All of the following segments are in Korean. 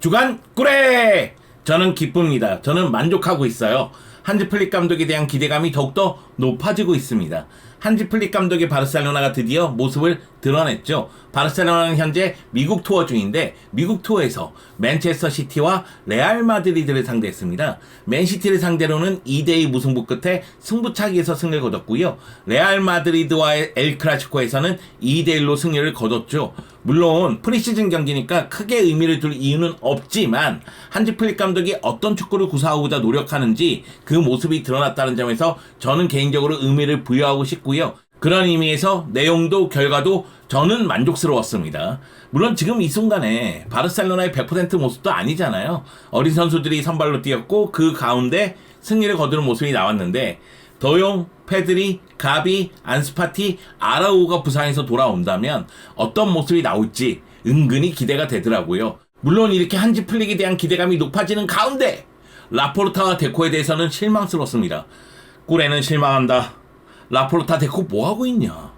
주간 꿀에 저는 기쁩니다. 저는 만족하고 있어요. 한지 플릭 감독에 대한 기대감이 더욱더 높아지고 있습니다. 한지 플릭 감독의 바르셀로나가 드디어 모습을 드러냈죠. 바르셀로나는 현재 미국 투어 중인데 미국 투어에서 맨체스터 시티와 레알 마드리드를 상대했습니다. 맨시티를 상대로는 2대2 무승부 끝에 승부차기에서 승리를 거뒀고요. 레알 마드리드와의 엘 클라시코에서는 2대1로 승리를 거뒀죠. 물론 프리시즌 경기니까 크게 의미를 둘 이유는 없지만 한지 플릭 감독이 어떤 축구를 구사하고자 노력하는지 그 모습이 드러났다는 점에서 저는 개인적으로 의미를 부여하고 싶고요. 그런 의미에서 내용도 결과도 저는 만족스러웠습니다. 물론 지금 이 순간에 바르셀로나의 100% 모습도 아니잖아요. 어린 선수들이 선발로 뛰었고 그 가운데 승리를 거두는 모습이 나왔는데 더용, 페드리, 가비, 안스파티, 아라우가 부상에서 돌아온다면 어떤 모습이 나올지 은근히 기대가 되더라고요. 물론 이렇게 한지 플릭에 대한 기대감이 높아지는 가운데 라포르타와 데코에 대해서는 실망스럽습니다. 꿀에는 실망한다. 라포르타 데코 뭐하고 있냐?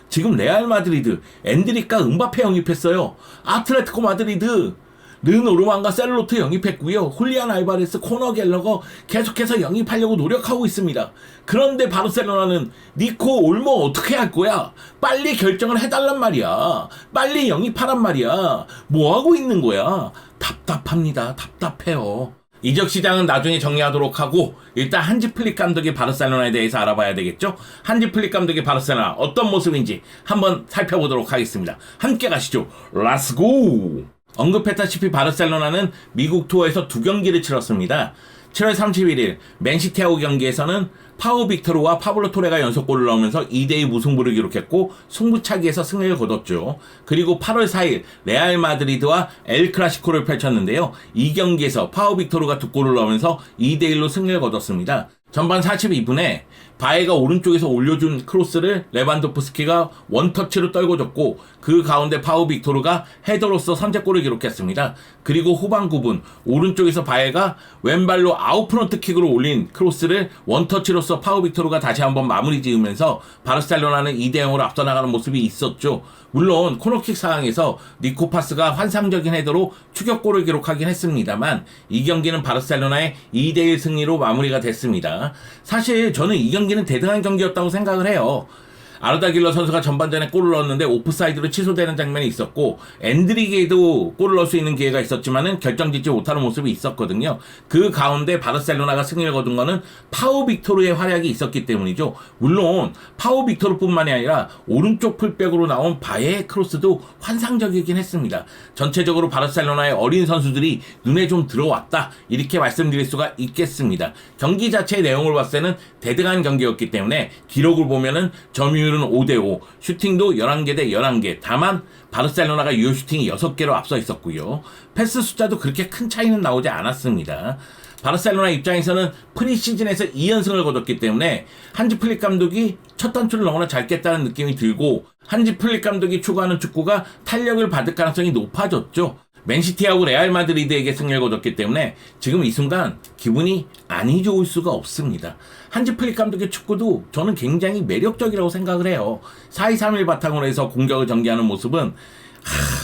지금 레알 마드리드 엔드릭과 음바페 영입했어요. 아틀레티코 마드리드 르노르만과 셀로트 영입했고요. 훌리안 알바레스, 코너 갤러거 계속해서 영입하려고 노력하고 있습니다. 그런데 바르셀로나는 니코 올모 어떻게 할 거야? 빨리 결정을 해달란 말이야. 빨리 영입하란 말이야. 뭐하고 있는 거야? 답답합니다. 답답해요. 이적 시장은 나중에 정리하도록 하고 일단 한지 플릭 감독의 바르셀로나에 대해서 알아봐야 되겠죠? 한지 플릭 감독의 바르셀로나 어떤 모습인지 한번 살펴보도록 하겠습니다. 함께 가시죠. 렛츠고! 언급했다시피 바르셀로나는 미국 투어에서 2경기를 치렀습니다. 7월 31일 맨시티하고 경기에서는 파우 빅토르와 파블로 토레가 연속골을 넣으면서 2대2 무승부를 기록했고 승부차기에서 승리를 거뒀죠. 그리고 8월 4일 레알 마드리드와 엘 클라시코를 펼쳤는데요. 이 경기에서 파우 빅토르가 2골을 넣으면서 2대1로 승리를 거뒀습니다. 전반 42분에 바에가 오른쪽에서 올려준 크로스를 레반도프스키가 원터치로 떨궈줬고 그 가운데 파우 빅토르가 헤더로서 선제골을 기록했습니다. 그리고 후반 9분 오른쪽에서 바에가 왼발로 아웃프런트 킥으로 올린 크로스를 원터치로서 파우 빅토르가 다시 한번 마무리 지으면서 바르셀로나는 2대0으로 앞서 나가는 모습이 있었죠. 물론 코너킥 상황에서 니코 파스가 환상적인 헤더로 추격골을 기록하긴 했습니다만 이 경기는 바르셀로나의 2대1 승리로 마무리가 됐습니다. 사실 저는 이 경기는 대등한 경기였다고 생각을 해요. 아르다 길러 선수가 전반전에 골을 넣었는데 오프사이드로 취소되는 장면이 있었고 엔드리게도 골을 넣을 수 있는 기회가 있었지만은 결정짓지 못하는 모습이 있었거든요. 그 가운데 바르셀로나가 승리를 거둔 거는 파우 빅토르의 활약이 있었기 때문이죠. 물론 파우 빅토르뿐만이 아니라 오른쪽 풀백으로 나온 바예의 크로스도 환상적이긴 했습니다. 전체적으로 바르셀로나의 어린 선수들이 눈에 좀 들어왔다 이렇게 말씀드릴 수가 있겠습니다. 경기 자체의 내용을 봤을 때는 대등한 경기였기 때문에 기록을 보면은 점유율은 5대5, 슈팅도 11개 대 11개. 다만 바르셀로나가 유효 슈팅이 6개로 앞서 있었고요. 패스 숫자도 그렇게 큰 차이는 나오지 않았습니다. 바르셀로나 입장에서는 프리시즌에서 2연승을 거뒀기 때문에 한지 플릭 감독이 첫 단추를 너무나 잘 깼다는 느낌이 들고 한지 플릭 감독이 추구하는 축구가 탄력을 받을 가능성이 높아졌죠. 맨시티하고 레알 마드리드에게 승리를 거뒀기 때문에 지금 이 순간 기분이 아니 좋을 수가 없습니다. 한지 플릭 감독의 축구도 저는 굉장히 매력적이라고 생각을 해요. 4-2-3-1 바탕으로 해서 공격을 전개하는 모습은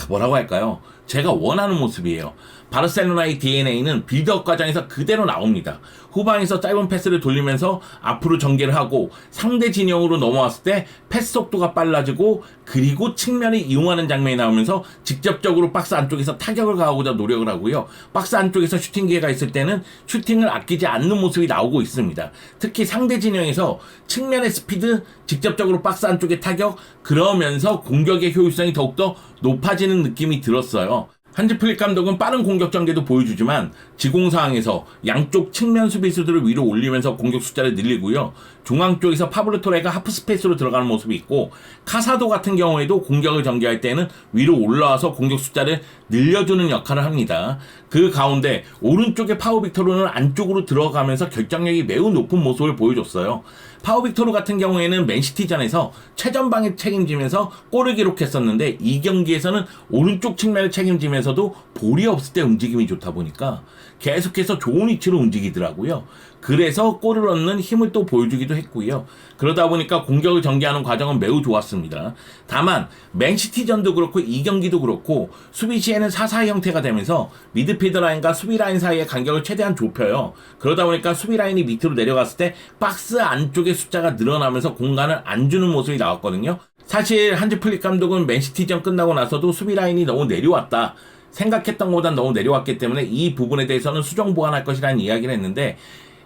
뭐라고 할까요? 제가 원하는 모습이에요. 바르셀로나의 DNA는 빌드업 과정에서 그대로 나옵니다. 후방에서 짧은 패스를 돌리면서 앞으로 전개를 하고 상대 진영으로 넘어왔을 때 패스 속도가 빨라지고 그리고 측면을 이용하는 장면이 나오면서 직접적으로 박스 안쪽에서 타격을 가하고자 노력을 하고요. 박스 안쪽에서 슈팅 기회가 있을 때는 슈팅을 아끼지 않는 모습이 나오고 있습니다. 특히 상대 진영에서 측면의 스피드, 직접적으로 박스 안쪽의 타격, 그러면서 공격의 효율성이 더욱더 높아지는 느낌이 들었어요. 한지 플릭 감독은 빠른 공격 전개도 보여주지만 지공 상황에서 양쪽 측면 수비수들을 위로 올리면서 공격 숫자를 늘리고요. 중앙 쪽에서 파블로 토레가 하프 스페이스로 들어가는 모습이 있고 카사도 같은 경우에도 공격을 전개할 때는 위로 올라와서 공격 숫자를 늘려주는 역할을 합니다. 그 가운데 오른쪽에 파우 빅토르는 안쪽으로 들어가면서 결정력이 매우 높은 모습을 보여줬어요. 파우 빅토르 같은 경우에는 맨시티전에서 최전방에 책임지면서 골을 기록했었는데 이 경기에서는 오른쪽 측면을 책임지면서도 볼이 없을 때 움직임이 좋다 보니까 계속해서 좋은 위치로 움직이더라고요. 그래서 골을 넣는 힘을 또 보여주기도 했고요. 그러다 보니까 공격을 전개하는 과정은 매우 좋았습니다. 다만 맨시티전도 그렇고 이 경기도 그렇고 수비 시에는 4-4 형태가 되면서 미드필더 라인과 수비 라인 사이의 간격을 최대한 좁혀요. 그러다 보니까 수비 라인이 밑으로 내려갔을 때 박스 안쪽의 숫자가 늘어나면서 공간을 안 주는 모습이 나왔거든요. 사실 한지 플릭 감독은 맨시티전 끝나고 나서도 수비 라인이 너무 내려왔다, 생각했던 것보단 너무 내려왔기 때문에 이 부분에 대해서는 수정 보완할 것이라는 이야기를 했는데,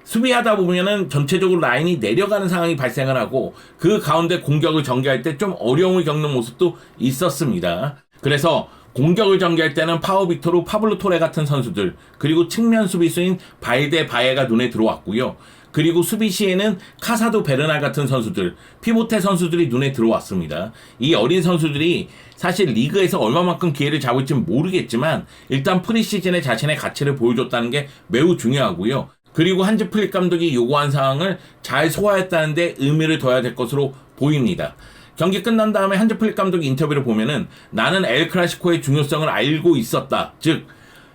수비하다 보면은 전체적으로 라인이 내려가는 상황이 발생을 하고 그 가운데 공격을 전개할 때 좀 어려움을 겪는 모습도 있었습니다. 그래서 공격을 전개할 때는 파워 빅토르, 파블로 토레 같은 선수들, 그리고 측면 수비수인 발데 바에가 눈에 들어왔고요. 그리고 수비 시에는 카사도 베르날 같은 선수들, 피보테 선수들이 눈에 들어왔습니다. 이 어린 선수들이 사실 리그에서 얼마만큼 기회를 잡을지는 모르겠지만 일단 프리시즌에 자신의 가치를 보여줬다는 게 매우 중요하고요. 그리고 한지 플릭 감독이 요구한 사항을 잘 소화했다는 데 의미를 둬야 될 것으로 보입니다. 경기 끝난 다음에 한지 플릭 감독이 인터뷰를 보면은 나는 엘 클라시코의 중요성을 알고 있었다. 즉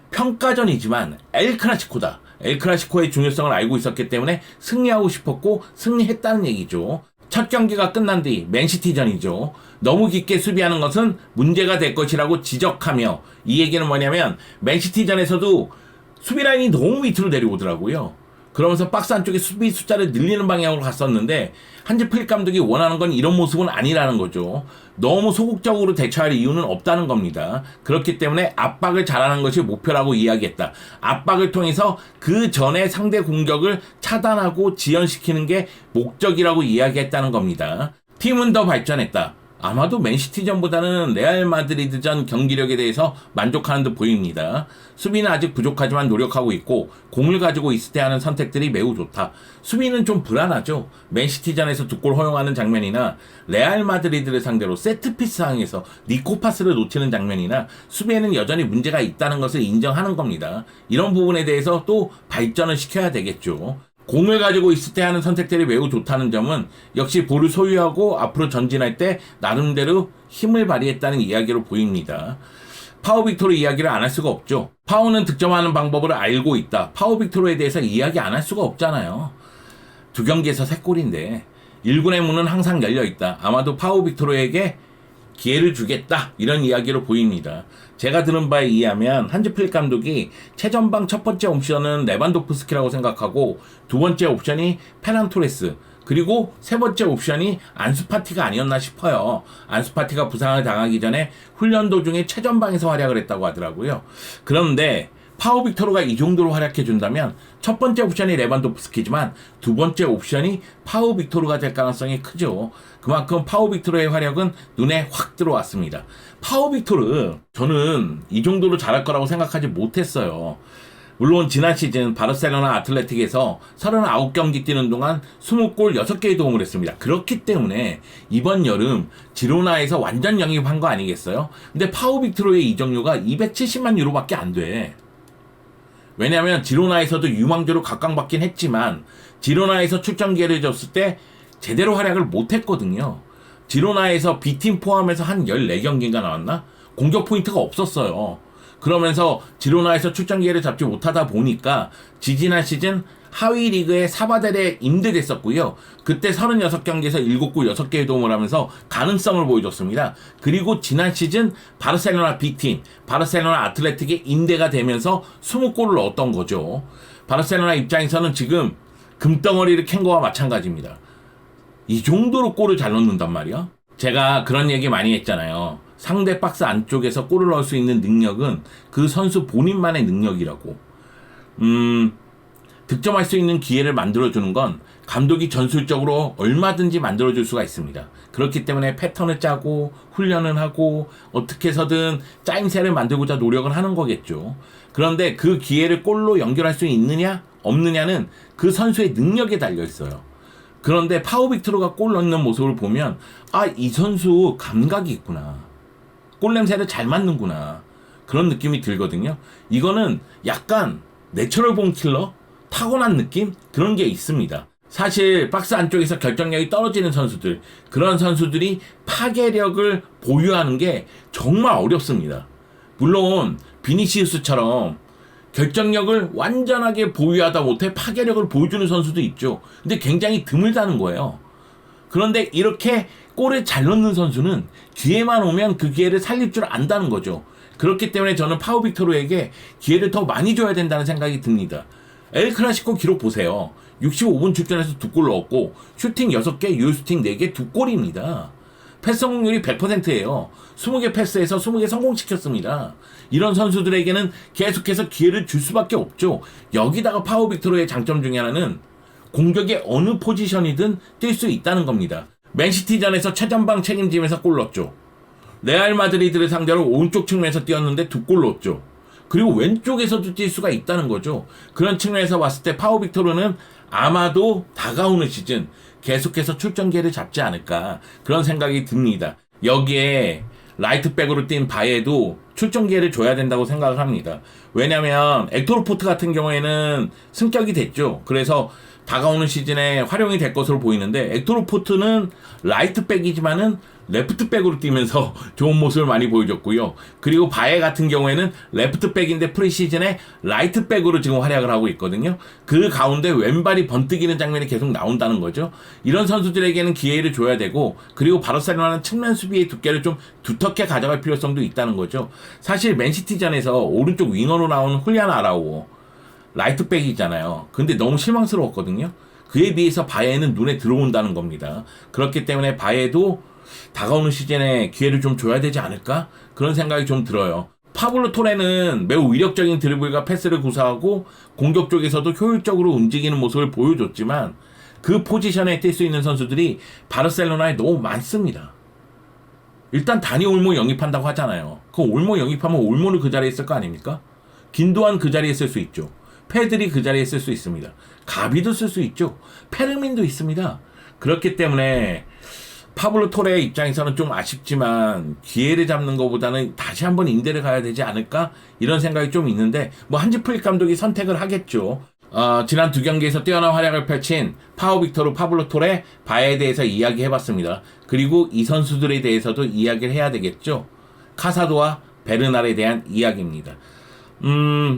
평가전이지만 엘 클라시코다. 엘 클라시코의 중요성을 알고 있었기 때문에 승리하고 싶었고 승리했다는 얘기죠. 첫 경기가 끝난 뒤 맨시티전이죠. 너무 깊게 수비하는 것은 문제가 될 것이라고 지적하며, 이 얘기는 뭐냐면 맨시티전에서도 수비 라인이 너무 밑으로 내려오더라고요. 그러면서 박스 안쪽에 수비 숫자를 늘리는 방향으로 갔었는데 한지 플릭 감독이 원하는 건 이런 모습은 아니라는 거죠. 너무 소극적으로 대처할 이유는 없다는 겁니다. 그렇기 때문에 압박을 잘하는 것이 목표라고 이야기했다. 압박을 통해서 그 전에 상대 공격을 차단하고 지연시키는 게 목적이라고 이야기했다는 겁니다. 팀은 더 발전했다. 아마도 맨시티전보다는 레알 마드리드전 경기력에 대해서 만족하는 듯 보입니다. 수비는 아직 부족하지만 노력하고 있고 공을 가지고 있을 때 하는 선택들이 매우 좋다. 수비는 좀 불안하죠. 맨시티전에서 2골 허용하는 장면이나 레알 마드리드를 상대로 세트피스 상황에서 니코파스를 놓치는 장면이나 수비에는 여전히 문제가 있다는 것을 인정하는 겁니다. 이런 부분에 대해서 또 발전을 시켜야 되겠죠. 공을 가지고 있을 때 하는 선택들이 매우 좋다는 점은 역시 볼을 소유하고 앞으로 전진할 때 나름대로 힘을 발휘했다는 이야기로 보입니다. 파워 빅토르 이야기를 안 할 수가 없죠. 파워는 득점하는 방법을 알고 있다. 파워 빅토르에 대해서 이야기 안 할 수가 없잖아요. 2경기에서 3골인데 1군의 문은 항상 열려있다. 아마도 파워 빅토르에게 기회를 주겠다, 이런 이야기로 보입니다. 제가 들은 바에 의하면 한지 플릭 감독이 최전방 첫 번째 옵션은 레반도프스키라고 생각하고 두 번째 옵션이 페란 토레스, 그리고 세 번째 옵션이 안수파티가 아니었나 싶어요. 안수파티가 부상을 당하기 전에 훈련 도중에 최전방에서 활약을 했다고 하더라고요. 그런데 파워 빅토르가 이 정도로 활약해준다면 첫 번째 옵션이 레반도프스키지만 두 번째 옵션이 파워 빅토르가 될 가능성이 크죠. 그만큼 파워 빅토르의 활약은 눈에 확 들어왔습니다. 파워 빅토르, 저는 이 정도로 잘할 거라고 생각하지 못했어요. 물론 지난 시즌 바르셀로나 아틀레틱에서 39경기 뛰는 동안 20골 6개의 도움을 했습니다. 그렇기 때문에 이번 여름 지로나에서 완전 영입한 거 아니겠어요? 근데 파워 빅토르의 이적료가 270만 유로밖에 안 돼. 왜냐면 지로나에서도 유망주로 각광받긴 했지만 지로나에서 출전 기회를 줬을 때 제대로 활약을 못했거든요. 지로나에서 B팀 포함해서 한 14경기인가 나왔나? 공격 포인트가 없었어요. 그러면서 지로나에서 출전 기회를 잡지 못하다 보니까 지지난 시즌 하위 리그의 사바델에 임대됐었고요. 그때 36경기에서 7골 6개의 도움을 하면서 가능성을 보여줬습니다. 그리고 지난 시즌 바르셀로나 B팀, 바르셀로나 아틀레틱에 임대가 되면서 20골을 넣었던 거죠. 바르셀로나 입장에서는 지금 금덩어리를 캔 거와 마찬가지입니다. 이 정도로 골을 잘 넣는단 말이야? 제가 그런 얘기 많이 했잖아요. 상대 박스 안쪽에서 골을 넣을 수 있는 능력은 그 선수 본인만의 능력이라고. 득점할 수 있는 기회를 만들어주는 건 감독이 전술적으로 얼마든지 만들어줄 수가 있습니다. 그렇기 때문에 패턴을 짜고 훈련을 하고 어떻게 해서든 짜임새를 만들고자 노력을 하는 거겠죠. 그런데 그 기회를 골로 연결할 수 있느냐 없느냐는 그 선수의 능력에 달려있어요. 그런데 파워 빅토르가 골 넣는 모습을 보면 이 선수 감각이 있구나. 골 냄새를 잘 맡는구나. 그런 느낌이 들거든요. 이거는 약간 내추럴 본 킬러? 타고난 느낌? 그런 게 있습니다. 사실 박스 안쪽에서 결정력이 떨어지는 선수들, 그런 선수들이 파괴력을 보유하는 게 정말 어렵습니다. 물론 비니시우스처럼 결정력을 완전하게 보유하다 못해 파괴력을 보여주는 선수도 있죠. 근데 굉장히 드물다는 거예요. 그런데 이렇게 골을 잘 넣는 선수는 기회만 오면 그 기회를 살릴 줄 안다는 거죠. 그렇기 때문에 저는 파우 빅토르에게 기회를 더 많이 줘야 된다는 생각이 듭니다. 엘 클라시코 기록 보세요. 65분 출전해서 2골 넣었고 슈팅 6개, 유효슈팅 4개, 2골입니다. 패스 성공률이 100%예요. 20개 패스에서 20개 성공시켰습니다. 이런 선수들에게는 계속해서 기회를 줄 수밖에 없죠. 여기다가 파우 빅토르의 장점 중에 하나는 공격의 어느 포지션이든 뛸 수 있다는 겁니다. 맨시티전에서 최전방 책임지면서 골 넣었죠. 레알 마드리드를 상대로 오른쪽 측면에서 뛰었는데 2골 넣었죠. 그리고 왼쪽에서도 뛸 수가 있다는 거죠. 그런 측면에서 봤을 때 파우 빅토르는 아마도 다가오는 시즌 계속해서 출전 기회를 잡지 않을까 그런 생각이 듭니다. 여기에 라이트백으로 뛴 바에도 출전 기회를 줘야 된다고 생각을 합니다. 왜냐하면 액토르 포트 같은 경우에는 승격이 됐죠. 그래서 다가오는 시즌에 활용이 될 것으로 보이는데 액토르 포트는 라이트백이지만은 레프트백으로 뛰면서 좋은 모습을 많이 보여줬고요. 그리고 바에 같은 경우에는 레프트백인데 프리시즌에 라이트백으로 지금 활약을 하고 있거든요. 그 가운데 왼발이 번뜩이는 장면이 계속 나온다는 거죠. 이런 선수들에게는 기회를 줘야 되고 그리고 바르셀로나는 측면 수비의 두께를 좀 두텁게 가져갈 필요성도 있다는 거죠. 사실 맨시티전에서 오른쪽 윙어로 나온 훌리안 아라우오 라이트백이잖아요. 근데 너무 실망스러웠거든요. 그에 비해서 바에는 눈에 들어온다는 겁니다. 그렇기 때문에 바에도 다가오는 시즌에 기회를 좀 줘야 되지 않을까? 그런 생각이 좀 들어요. 파블로 토레는 매우 위력적인 드리블과 패스를 구사하고 공격 쪽에서도 효율적으로 움직이는 모습을 보여줬지만 그 포지션에 뛸 수 있는 선수들이 바르셀로나에 너무 많습니다. 일단 다니 올모 영입한다고 하잖아요. 그 올모 영입하면 올모는 그 자리에 있을 거 아닙니까? 긴도안 그 자리에 있을 수 있죠. 페드리 그 자리에 있을 수 있습니다. 가비도 쓸 수 있죠. 페르민도 있습니다. 그렇기 때문에 파블로 토레의 입장에서는 좀 아쉽지만 기회를 잡는 것보다는 다시 한번 임대를 가야 되지 않을까? 이런 생각이 좀 있는데 뭐 한지 플릭 감독이 선택을 하겠죠. 지난 2경기에서 뛰어난 활약을 펼친 파우 빅토르, 파블로 토레, 바에 대해서 이야기해봤습니다. 그리고 이 선수들에 대해서도 이야기를 해야 되겠죠. 카사도와 베르날에 대한 이야기입니다.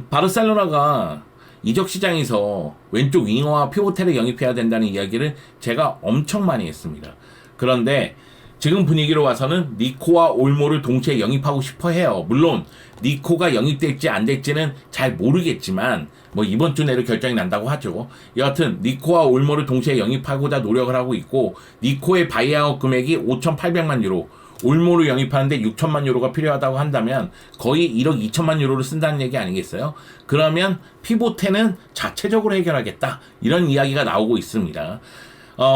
바르셀로나가 이적 시장에서 왼쪽 윙어와 피보테를 영입해야 된다는 이야기를 제가 엄청 많이 했습니다. 그런데 지금 분위기로 와서는 니코와 올모를 동시에 영입하고 싶어 해요. 물론 니코가 영입될지 안 될지는 잘 모르겠지만 뭐 이번 주 내로 결정이 난다고 하죠. 여하튼 니코와 올모를 동시에 영입하고자 노력을 하고 있고 니코의 바이아웃 금액이 5,800만 유로, 올모를 영입하는데 6천만 유로가 필요하다고 한다면 거의 1억 2천만 유로를 쓴다는 얘기 아니겠어요? 그러면 피보테는 자체적으로 해결하겠다. 이런 이야기가 나오고 있습니다.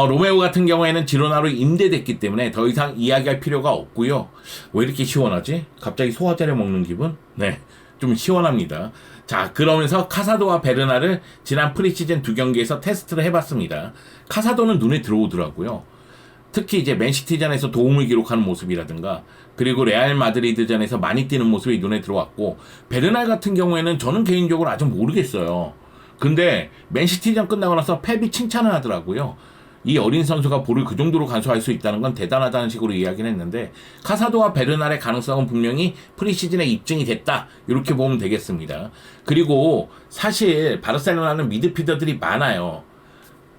로메오 같은 경우에는 지로나로 임대됐기 때문에 더 이상 이야기할 필요가 없고요. 왜 이렇게 시원하지? 갑자기 소화제를 먹는 기분? 네, 좀 시원합니다. 자, 그러면서 카사도와 베르나를 지난 프리시즌 2경기에서 테스트를 해봤습니다. 카사도는 눈에 들어오더라고요. 특히 이제 맨시티전에서 도움을 기록하는 모습이라든가 그리고 레알 마드리드전에서 많이 뛰는 모습이 눈에 들어왔고 베르날 같은 경우에는 저는 개인적으로 아직 모르겠어요. 근데 맨시티전 끝나고 나서 펩이 칭찬을 하더라고요. 이 어린 선수가 볼을 그 정도로 간수할 수 있다는 건 대단하다는 식으로 이야기를 했는데 카사도와 베르날의 가능성은 분명히 프리시즌에 입증이 됐다. 이렇게 보면 되겠습니다. 그리고 사실 바르셀로나는 미드필더들이 많아요.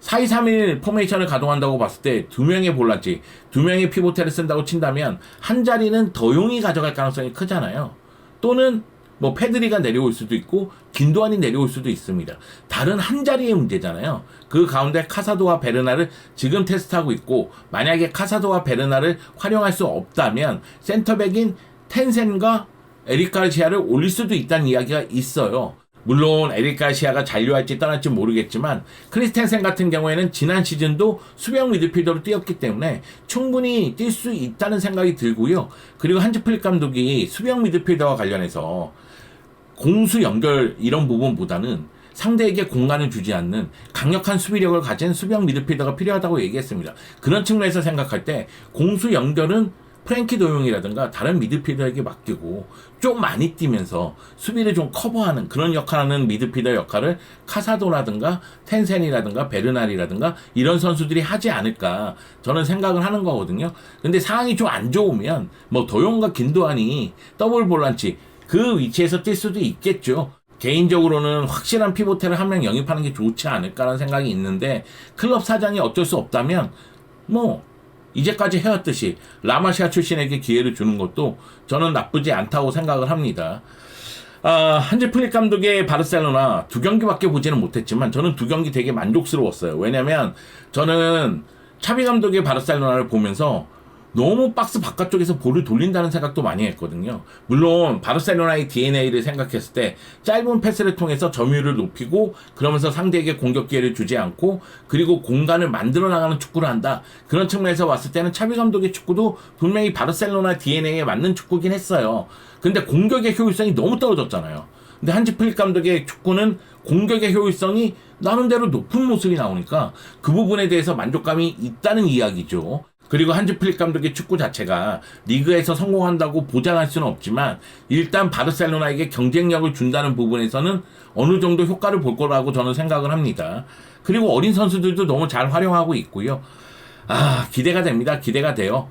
4-2-3-1 포메이션을 가동한다고 봤을 때 2명의 볼란치, 2명의 피보테를 쓴다고 친다면 한 자리는 더용이 가져갈 가능성이 크잖아요. 또는 뭐 페드리가 내려올 수도 있고 긴도안이 내려올 수도 있습니다. 다른 한 자리의 문제잖아요. 그 가운데 카사도와 베르나를 지금 테스트하고 있고 만약에 카사도와 베르나를 활용할 수 없다면 센터백인 텐센과 에릭 가르시아를 올릴 수도 있다는 이야기가 있어요. 물론 에릭 가르시아가 잔류할지 떠날지 모르겠지만 크리스텐센 같은 경우에는 지난 시즌도 수비형 미드필더로 뛰었기 때문에 충분히 뛸 수 있다는 생각이 들고요. 그리고 한지 플릭 감독이 수비형 미드필더와 관련해서 공수 연결 이런 부분보다는 상대에게 공간을 주지 않는 강력한 수비력을 가진 수비형 미드필더가 필요하다고 얘기했습니다. 그런 측면에서 생각할 때 공수 연결은 프랭키 도용이라든가 다른 미드필더에게 맡기고 좀 많이 뛰면서 수비를 좀 커버하는 그런 역할하는 미드필더 역할을 카사도라든가 텐센이라든가 베르날이라든가 이런 선수들이 하지 않을까 저는 생각을 하는 거거든요. 근데 상황이 좀 안 좋으면 뭐 도용과 긴도안이 더블 볼란치 그 위치에서 뛸 수도 있겠죠. 개인적으로는 확실한 피보테를 한 명 영입하는 게 좋지 않을까라는 생각이 있는데, 클럽 사장이 어쩔 수 없다면 뭐 이제까지 해왔듯이 라마시아 출신에게 기회를 주는 것도 저는 나쁘지 않다고 생각을 합니다. 한지 플릭 감독의 바르셀로나 2경기밖에 보지는 못했지만 저는 2경기 되게 만족스러웠어요. 왜냐면 저는 차비 감독의 바르셀로나를 보면서 너무 박스 바깥쪽에서 볼을 돌린다는 생각도 많이 했거든요. 물론 바르셀로나의 DNA를 생각했을 때 짧은 패스를 통해서 점유율을 높이고, 그러면서 상대에게 공격 기회를 주지 않고, 그리고 공간을 만들어 나가는 축구를 한다. 그런 측면에서 봤을 때는 차비 감독의 축구도 분명히 바르셀로나 DNA에 맞는 축구긴 했어요. 근데 공격의 효율성이 너무 떨어졌잖아요. 근데 한지 플릭 감독의 축구는 공격의 효율성이 나름대로 높은 모습이 나오니까 그 부분에 대해서 만족감이 있다는 이야기죠. 그리고 한지 플릭 감독의 축구 자체가 리그에서 성공한다고 보장할 수는 없지만 일단 바르셀로나에게 경쟁력을 준다는 부분에서는 어느 정도 효과를 볼 거라고 저는 생각을 합니다. 그리고 어린 선수들도 너무 잘 활용하고 있고요. 기대가 됩니다. 기대가 돼요.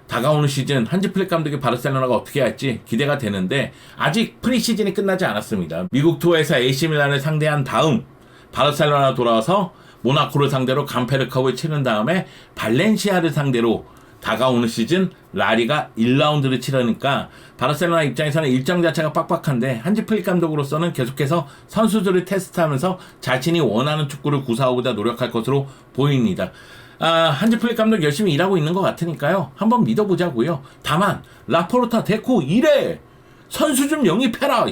다가오는 시즌 한지 플릭 감독의 바르셀로나가 어떻게 할지 기대가 되는데, 아직 프리시즌이 끝나지 않았습니다. 미국 투어에서 AC 밀란을 상대한 다음 바르셀로나 돌아와서 모나코를 상대로 간페르컵을 치른 다음에 발렌시아를 상대로 다가오는 시즌 라리가 1라운드를 치르니까 바르셀로나 입장에서는 일정 자체가 빡빡한데, 한지 플릭 감독으로서는 계속해서 선수들을 테스트하면서 자신이 원하는 축구를 구사하고자 노력할 것으로 보입니다. 한지 플릭 감독 열심히 일하고 있는 것 같으니까요, 한번 믿어보자고요. 다만 라포르타, 데코 이래 선수 좀 영입해라.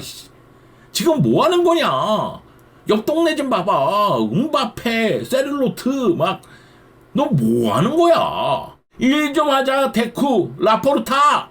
지금 뭐 하는 거냐? 옆 동네 좀 봐봐. 음바페, 세르로트 막, 너 뭐 하는 거야? 일 좀 하자. 데쿠, 라포르타.